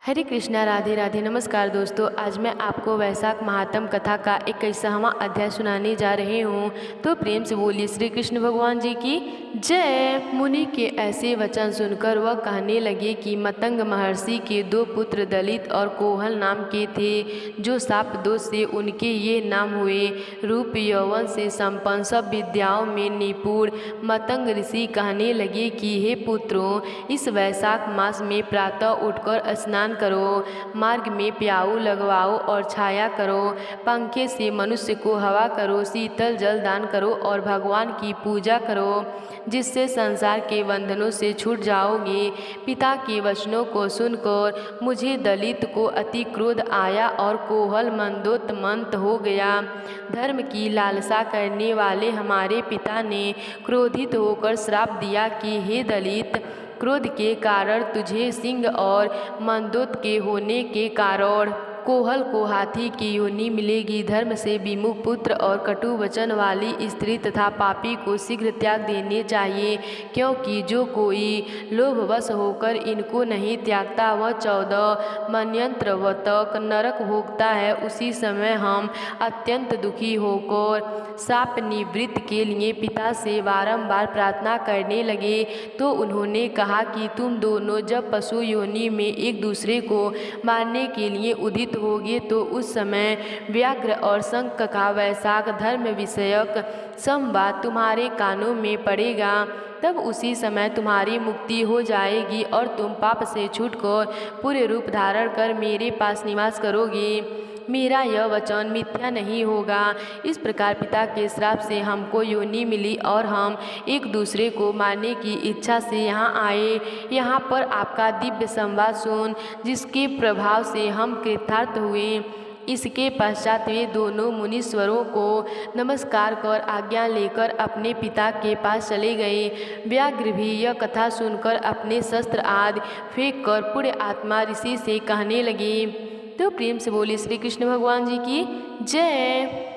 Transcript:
हरे कृष्णा, राधे राधे। नमस्कार दोस्तों, आज मैं आपको वैशाख महात्म कथा का 21वां अध्याय सुनाने जा रही हूँ। तो प्रेम से बोलिए श्री कृष्ण भगवान जी की जय। मुनि के ऐसे वचन सुनकर वह कहने लगे कि मतंग महर्षि के 2 पुत्र दलित और कोहल नाम के थे, जो शाप दोष से उनके ये नाम हुए। रूप यौवन से संपन्न, सब विद्याओं में निपुण मतंग ऋषि कहने लगे कि हे पुत्रों, इस वैशाख मास में प्रातः उठकर स्नान करो, मार्ग में प्याऊ लगवाओ और छाया करो, पंखे से मनुष्य को हवा करो, शीतल जल दान करो और भगवान की पूजा करो, जिससे संसार के बंधनों से छूट जाओगे। पिता के वचनों को सुनकर मुझे दलित को अति क्रोध आया और कोहल मंदोत्मंत हो गया। धर्म की लालसा करने वाले हमारे पिता ने क्रोधित होकर श्राप दिया कि हे दलित, क्रोध के कारण तुझे सिंह और मंदोत के होने के कारण कोहल को हाथी की योनि मिलेगी। धर्म से विमुख पुत्र और कटु वचन वाली स्त्री तथा पापी को शीघ्र त्याग देने चाहिए, क्योंकि जो कोई लोभवश होकर इनको नहीं त्यागता वह 14 मन्यंत्र तक नरक भोगता है। उसी समय हम अत्यंत दुखी होकर शाप निवृत्ति के लिए पिता से बारंबार प्रार्थना करने लगे, तो उन्होंने कहा कि तुम दोनों जब पशु योनि में एक दूसरे को मारने के लिए उदित होगे, तो उस समय व्याघ्र और शंख का वैशाख धर्म विषयक संवाद तुम्हारे कानों में पड़ेगा। तब उसी समय तुम्हारी मुक्ति हो जाएगी और तुम पाप से छूटकर पूरे रूप धारण कर मेरे पास निवास करोगे। मेरा यह वचन मिथ्या नहीं होगा। इस प्रकार पिता के श्राप से हमको योनि मिली और हम एक दूसरे को मारने की इच्छा से यहाँ आए। यहाँ पर आपका दिव्य संवाद सुन, जिसके प्रभाव से हम कृतार्थ हुए। इसके पश्चात वे दोनों मुनीश्वरों को नमस्कार कर आज्ञा लेकर अपने पिता के पास चले गए। व्याघ्र भी यह कथा सुनकर अपने शस्त्र आदि फेंक कर पुण्य आत्मा ऋषि से कहने लगे। तो प्रेम से बोली श्री कृष्ण भगवान जी की जय।